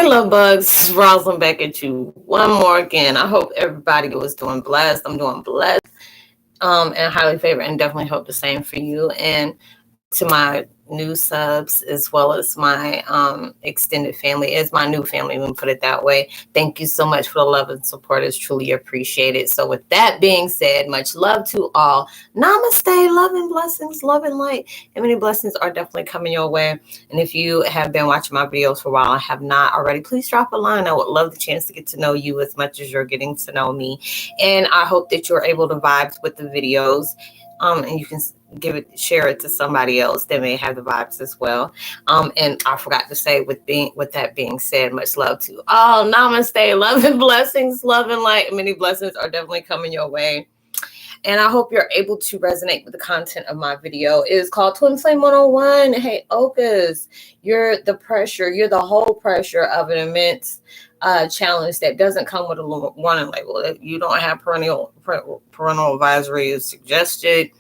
Hello, Bugs. Roslynn back at you one more again. I hope everybody was doing blessed. I'm doing blessed, and highly favored, and definitely hope the same for you. And to my new subs as well as my extended family, is my new family, we put it that way. Thank you so much for the love and support. It's truly appreciated. So with that being said, much love to all. Namaste, love and blessings, love and light, and many blessings are definitely coming your way. And if you have been watching my videos for a while and have not already, please drop a line. I would love the chance to get to know you as much as you're getting to know me. And I hope that you're able to vibe with the videos, and you can share it to somebody else that may have the vibes as well. And I forgot to say, with that being said, much love to all. Namaste, love and blessings, love and light. Many blessings are definitely coming your way. And I hope you're able to resonate with the content of my video. It is called Twin Flame 101. Heyokas, you're the pressure, you're the whole pressure of an immense challenge that doesn't come with a warning label. If you don't have parental advisory is suggested,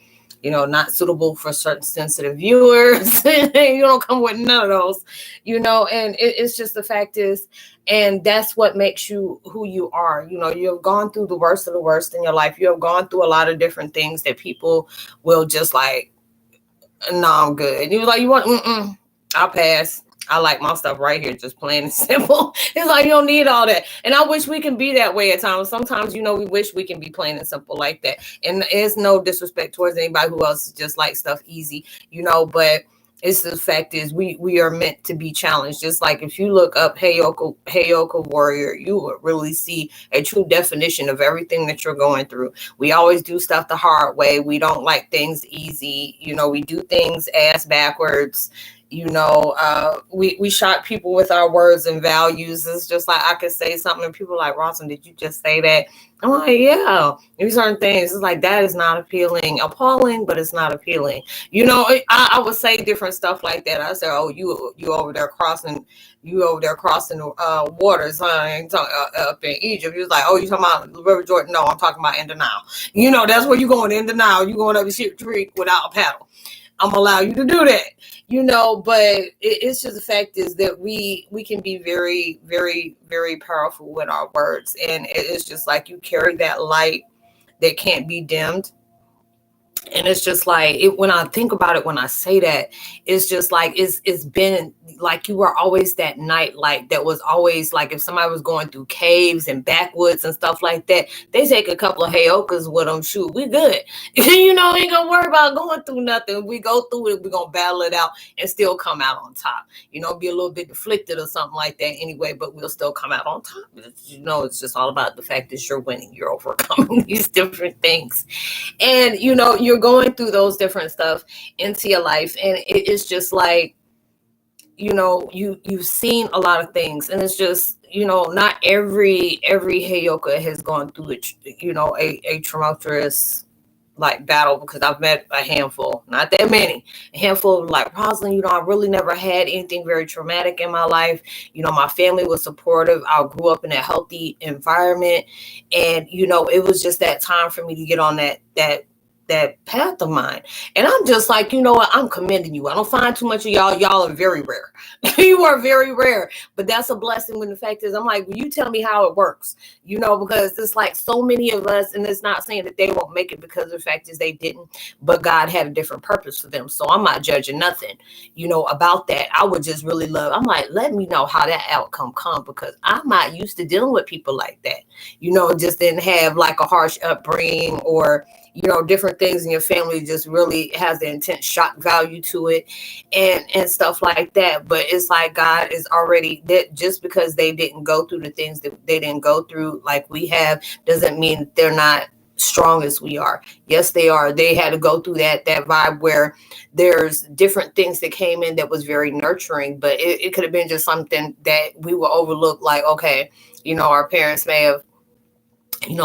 not suitable for certain sensitive viewers. You don't come with none of those, and it's just the fact is, and that's what makes you who you are. You've gone through the worst of the worst in your life. You have gone through a lot of different things that people will just like, no, I'm good. And you're like, you want, I'll pass. I like my stuff right here, just plain and simple. It's like, you don't need all that. And I wish we can be that way at times. Sometimes, we wish we can be plain and simple like that. And it's no disrespect towards anybody who else just like stuff easy, but it's the fact is we are meant to be challenged. Just like if you look up Heyoka Warrior, you will really see a true definition of everything that you're going through. We always do stuff the hard way. We don't like things easy. We do things ass backwards. We shock people with our words and values. It's just like I could say something and people are like, Roslynn, did you just say that? I'm like, yeah. There's certain things. It's like, that is not appealing. Appalling, but it's not appealing. I would say different stuff like that. I say, oh, you over there crossing waters, huh? Up in Egypt. He was like, oh, you talking about the River Jordan? No, I'm talking about in the Nile. That's where you going, in the Nile. You going up the ship creek without a paddle. I'm gonna allow you to do that, but it's just the fact is that we can be very, very, very powerful with our words. And it's just like you carry that light that can't be dimmed. And it's just like when I think about it, when I say that, it's just like it's been like you were always that night light that was always like if somebody was going through caves and backwoods and stuff like that, they take a couple of Heyokas with them. Shoot, we good. Ain't gonna worry about going through nothing. We go through it, we're gonna battle it out and still come out on top. Be a little bit deflected or something like that anyway, but we'll still come out on top. It's just all about the fact that you're winning, you're overcoming these different things. And you're going through those different stuff into your life, and it's just like you've seen a lot of things, and it's just not every Heyoka has gone through a tumultuous like battle, because I've met a handful, not that many, a handful of like, Roslynn, I really never had anything very traumatic in my life. My family was supportive. I grew up in a healthy environment, and it was just that time for me to get on that path of mine. And I'm just like, what? I'm commending you. I don't find too much of y'all. Y'all are very rare. You are very rare. But that's a blessing when the fact is, I'm like, well, you tell me how it works, because it's like so many of us, and it's not saying that they won't make it because the fact is they didn't, but God had a different purpose for them. So I'm not judging nothing, about that. I would just really love, I'm like, let me know how that outcome come, because I'm not used to dealing with people like that, just didn't have like a harsh upbringing or different things in your family, just really has the intense shock value to it and stuff like that. But it's like God is already that, just because they didn't go through the things that they didn't go through like we have, doesn't mean that they're not strong as we are. Yes, they are. They had to go through that vibe where there's different things that came in that was very nurturing, but it could have been just something that we will overlook, like, okay, our parents may have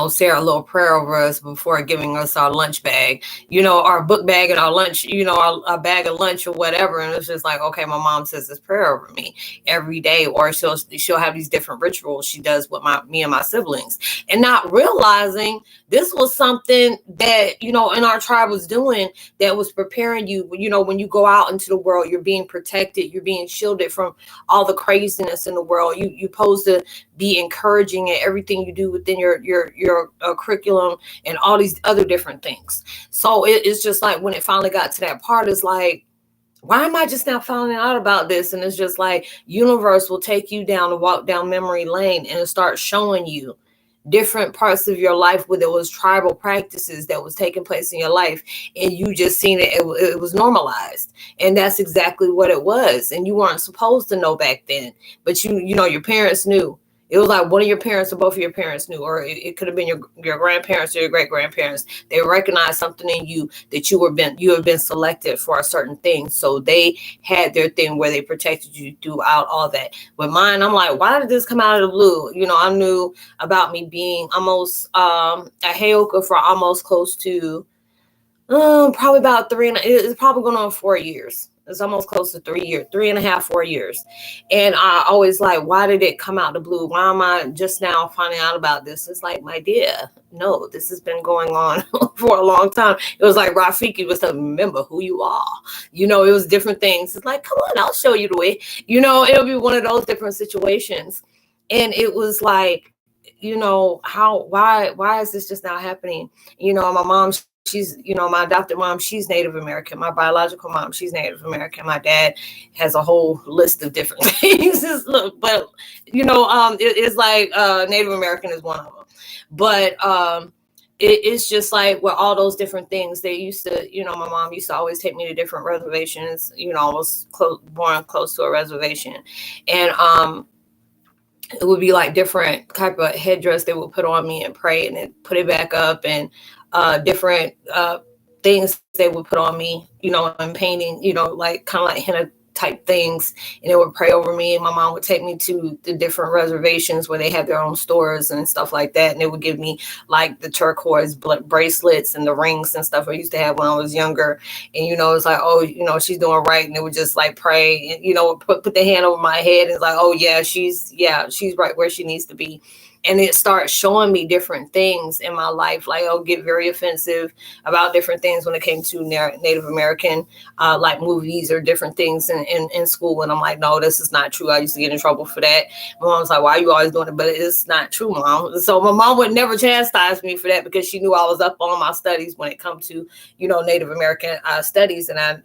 say a little prayer over us before giving us our lunch bag, our book bag and our lunch, our bag of lunch or whatever. And it's just like, okay, my mom says this prayer over me every day, or she'll have these different rituals she does with me and my siblings, and not realizing this was something that, in our tribe was doing, that was preparing you, when you go out into the world, you're being protected, you're being shielded from all the craziness in the world. You're supposed to be encouraging in everything you do within your curriculum and all these other different things. So it's just like, when it finally got to that part, it's like, why am I just now finding out about this? And it's just like, universe will take you down to walk down memory lane and start showing you different parts of your life where there was tribal practices that was taking place in your life, and you just seen it was normalized. And that's exactly what it was. And you weren't supposed to know back then, but your parents knew. It was like one of your parents or both of your parents knew, or it could have been your grandparents or your great grandparents. They recognized something in you, that you have been selected for a certain thing. So they had their thing where they protected you throughout all that. With mine, I'm like, why did this come out of the blue? I knew about me being almost a Heyoka for almost close to probably about it's probably going on 4 years. It's almost close to 3 years, 3.5, 4 years. And I always like, why did it come out the blue? Why am I just now finding out about this? It's like, my dear, no, this has been going on for a long time. It was like Rafiki was to remember who you are. It was different things. It's like, come on, I'll show you the way. It'll be one of those different situations. And it was like, why is this just now happening? My mom, she's, my adopted mom, she's Native American. My biological mom, she's Native American. My dad has a whole list of different things. But it's like Native American is one of them. But it's just like, with all those different things, they used to, my mom used to always take me to different reservations. I was born close to a reservation, and it would be like different type of headdress they would put on me and pray, and then put it back up, and different things they would put on me, and painting, like kind of like henna type things, and they would pray over me. And my mom would take me to the different reservations where they had their own stores and stuff like that, and they would give me like the turquoise bracelets and the rings and stuff I used to have when I was younger. And it's like, oh, she's doing right, and they would just like pray, and put the hand over my head, and it's like, oh yeah, she's right where she needs to be. And it starts showing me different things in my life. Like, I'll get very offensive about different things when it came to Native American, like movies or different things in school. And I'm like, no, this is not true. I used to get in trouble for that. My mom's like, why are you always doing it? But it's not true, Mom. So my mom would never chastise me for that, because she knew I was up on my studies when it comes to, Native American studies. And I,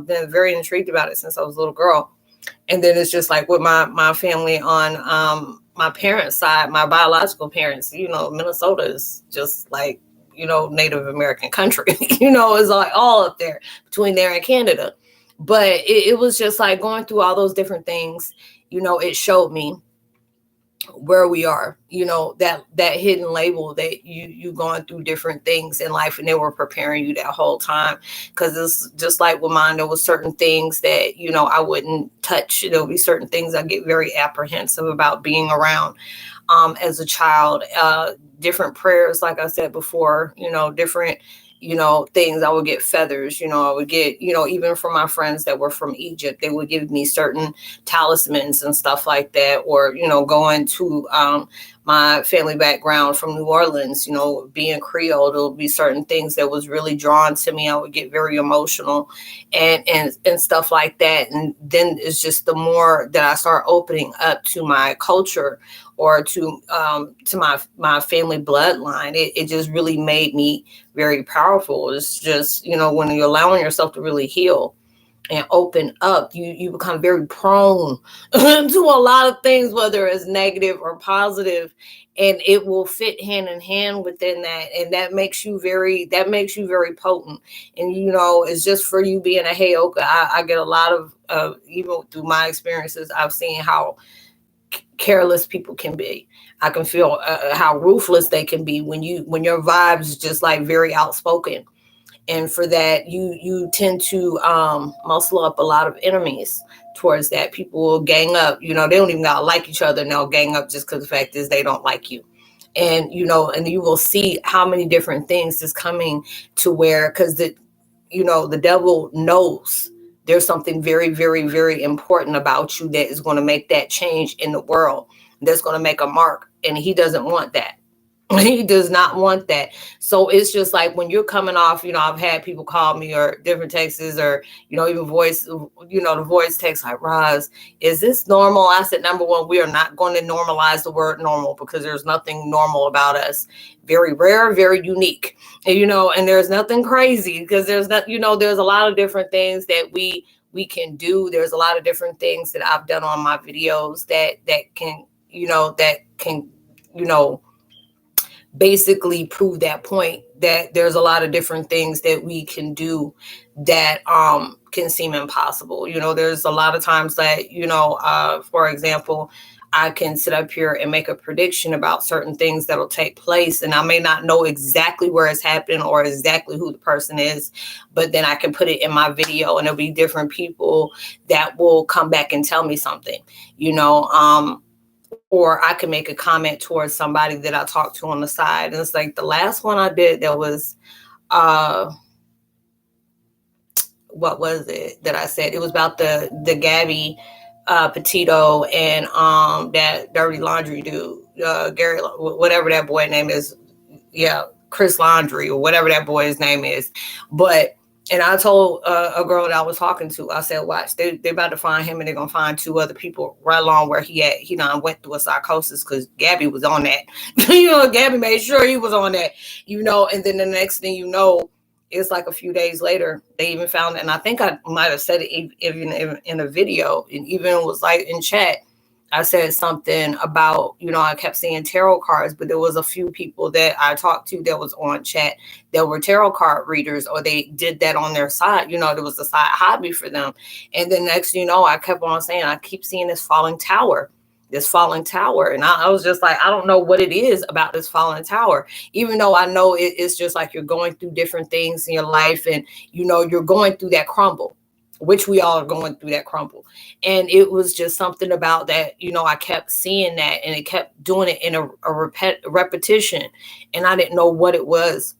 been very intrigued about it since I was a little girl. And then it's just like with my family on my parents' side, my biological parents, Minnesota is just like, Native American country, it's like all up there between there and Canada. But it was just like going through all those different things, it showed me where we are, that hidden label that you going through different things in life, and they were preparing you that whole time. Because it's just like with mine, there was certain things that I wouldn't touch. There'll be certain things I get very apprehensive about being around as a child. Different prayers, like I said before, different things. I would get feathers, I would get, even from my friends that were from Egypt, they would give me certain talismans and stuff like that. Or, going to my family background from New Orleans, being Creole, there'll be certain things that was really drawn to me. I would get very emotional and stuff like that. And then it's just the more that I start opening up to my culture or to my family bloodline, it just really made me very powerful. It's just, when you're allowing yourself to really heal and open up, you become very prone to a lot of things, whether it's negative or positive, and it will fit hand in hand within that. And that makes you very potent. And, it's just for you being a Heyoka. I get a lot of, even through my experiences, I've seen how careless people can be. I can feel how ruthless they can be when your vibes just like very outspoken. And for that, you tend to muscle up a lot of enemies towards that. People will gang up. They don't even gotta like each other, and they'll gang up just because the fact is they don't like you. And, you know, and you will see how many different things is coming to where, because the devil knows there's something very, very, very important about you that is going to make that change in the world, that's going to make a mark. And he doesn't want that. He does not want that. So it's just like when you're coming off, I've had people call me or different texts or, even voice, the voice text like, Roz, is this normal? I said, number one, we are not going to normalize the word normal because there's nothing normal about us. Very rare, very unique, and there's nothing crazy because there's not, there's a lot of different things that we can do. There's a lot of different things that I've done on my videos that can, basically prove that point, that there's a lot of different things that we can do that can seem impossible. There's a lot of times that, for example, I can sit up here and make a prediction about certain things that'll take place, and I may not know exactly where it's happening or exactly who the person is, but then I can put it in my video and there'll be different people that will come back and tell me something, or I can make a comment towards somebody that I talked to on the side. And it's like the last one I did, that was, what was it that I said? It was about the Gabby Petito and that dirty laundry dude, Gary, whatever that boy name is. Yeah, Chris Laundry or whatever that boy's name is. And I told a girl that I was talking to, I said, watch, they about to find him and they're going to find two other people right along where he at. He done went through a psychosis because Gabby was on that. Gabby made sure he was on that, and then the next thing you know, it's like a few days later, they even found it. And I think I might have said it even in a video, and even was like in chat. I said something about, I kept seeing tarot cards, but there was a few people that I talked to that was on chat that were tarot card readers, or they did that on their side. There was a side hobby for them. And then next, I kept on saying, I keep seeing this falling tower. And I was just like, I don't know what it is about this falling tower, even though I know it's just like you're going through different things in your life, and, you're going through that crumble, which we all are going through that crumble. And it was just something about that, I kept seeing that, and it kept doing it in a repetition, and I didn't know what it was.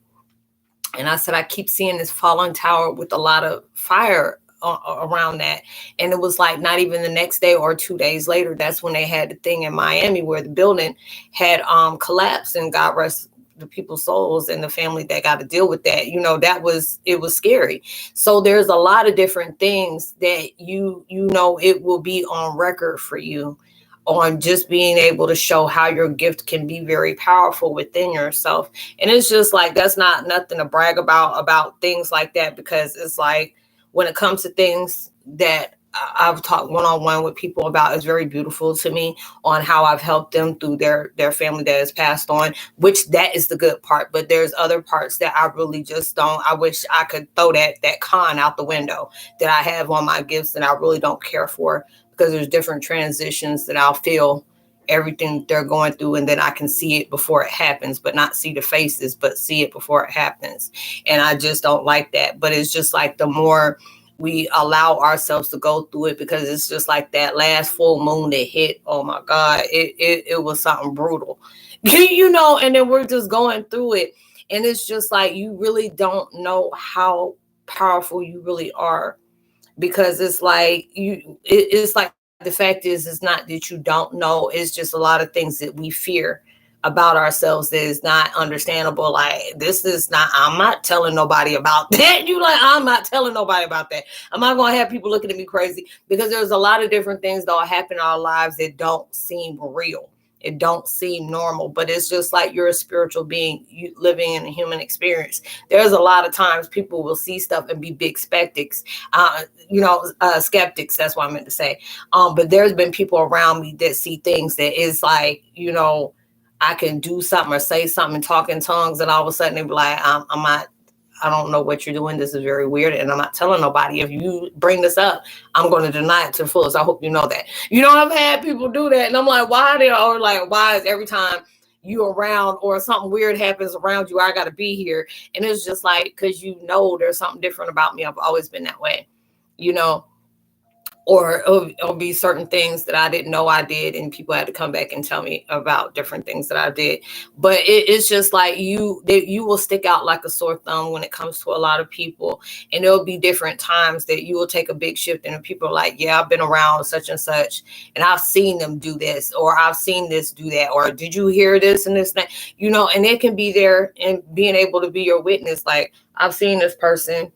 And I said, I keep seeing this falling tower with a lot of fire around that. And it was like not even the next day or 2 days later, that's when they had the thing in Miami where the building had collapsed, and God rest the people's souls and the family that got to deal with that. It was scary. So there's a lot of different things that it will be on record for you on just being able to show how your gift can be very powerful within yourself. And it's just like, that's not nothing to brag about things like that, because it's like when it comes to things that I've talked one-on-one with people about, is very beautiful to me on how I've helped them through their family that has passed on, which that is the good part. But there's other parts that I really just don't. I wish I could throw that con out the window that I have on my gifts that I really don't care for, because there's different transitions that I'll feel everything they're going through, and then I can see it before it happens, but not see the faces, but see it before it happens. And I just don't like that. But it's just like the more we allow ourselves to go through it, because it's just like that last full moon that hit. Oh my God, it was something brutal, and then we're just going through it. And it's just like, you really don't know how powerful you really are, because it's like it's like, the fact is, it's not that you don't know. It's just a lot of things that we fear about ourselves that is not understandable. Like, I'm not telling nobody about that. I'm not telling nobody about that. I'm not going to have people looking at me crazy, because there's a lot of different things that will happen in our lives that don't seem real. It don't seem normal, but it's just like you're a spiritual being, you living in a human experience. There's a lot of times people will see stuff and be big skeptics, skeptics. That's what I meant to say. But there's been people around me that see things that is like, I can do something or say something and talk in tongues, and all of a sudden they be like, I don't know what you're doing. This is very weird, and I'm not telling nobody. If you bring this up, I'm going to deny it to the fullest. I hope you know that. I've had people do that, and I'm like, why is every time you around or something weird happens around you, I got to be here? And it's just like, because there's something different about me. I've always been that way, or it'll be certain things that I didn't know I did, and people had to come back and tell me about different things that I did. But it's just like you will stick out like a sore thumb when it comes to a lot of people, and there'll be different times that you will take a big shift, and people are like, yeah, I've been around such and such, and I've seen them do this, or I've seen this do that, or did you hear this and this and that, and it can be there and being able to be your witness. Like, I've seen this person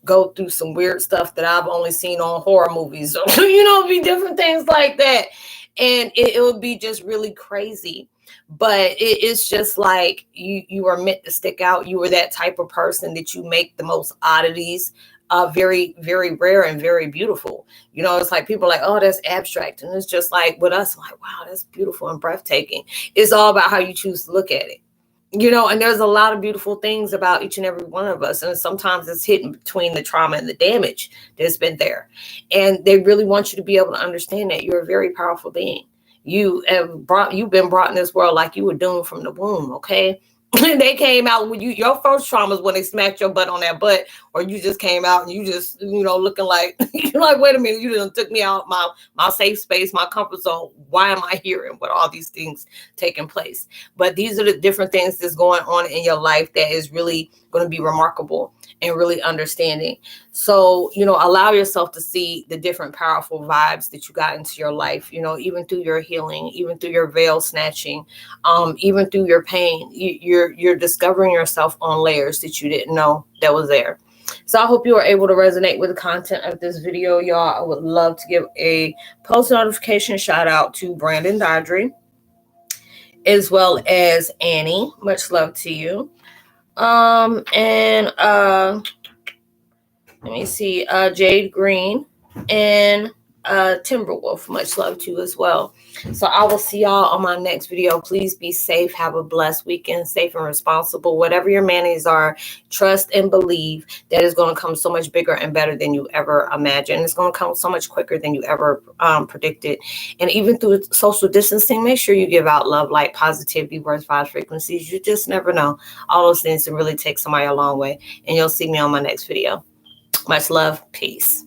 go through some weird stuff that I've only seen on horror movies, or, be different things like that. And it would be just really crazy. But it's just like you are meant to stick out. You were that type of person that you make the most oddities very, very rare and very beautiful. It's like people are like, oh, that's abstract. And it's just like with us, like, wow, that's beautiful and breathtaking. It's all about how you choose to look at it. And there's a lot of beautiful things about each and every one of us. And sometimes it's hidden between the trauma and the damage that's been there. And they really want you to be able to understand that you're a very powerful being. You've been brought in this world like you were doomed from the womb, okay? They came out with your first trauma is when they smacked your butt on that butt, or you just came out and you just, looking like, you're like, wait a minute, you done took me out my safe space, my comfort zone. Why am I here? And what all these things taking place? But these are the different things that's going on in your life that is really going to be remarkable and really understanding. So, allow yourself to see the different powerful vibes that you got into your life, even through your healing, even through your veil snatching, even through your pain. You're discovering yourself on layers that you didn't know that was there. So I hope you are able to resonate with the content of this video, y'all. I would love to give a post notification shout out to Brandon Dodry, as well as Annie. Much love to you. And let me see, Jade Green and Timberwolf, much love to you as well. So I will see y'all on my next video. Please be safe. Have a blessed weekend, safe and responsible. Whatever your manis are, trust and believe that is going to come so much bigger and better than you ever imagined. It's going to come so much quicker than you ever predicted. And even through social distancing, make sure you give out love, light, positivity, words, vibes, frequencies. You just never know. All those things can really take somebody a long way. And you'll see me on my next video. Much love. Peace.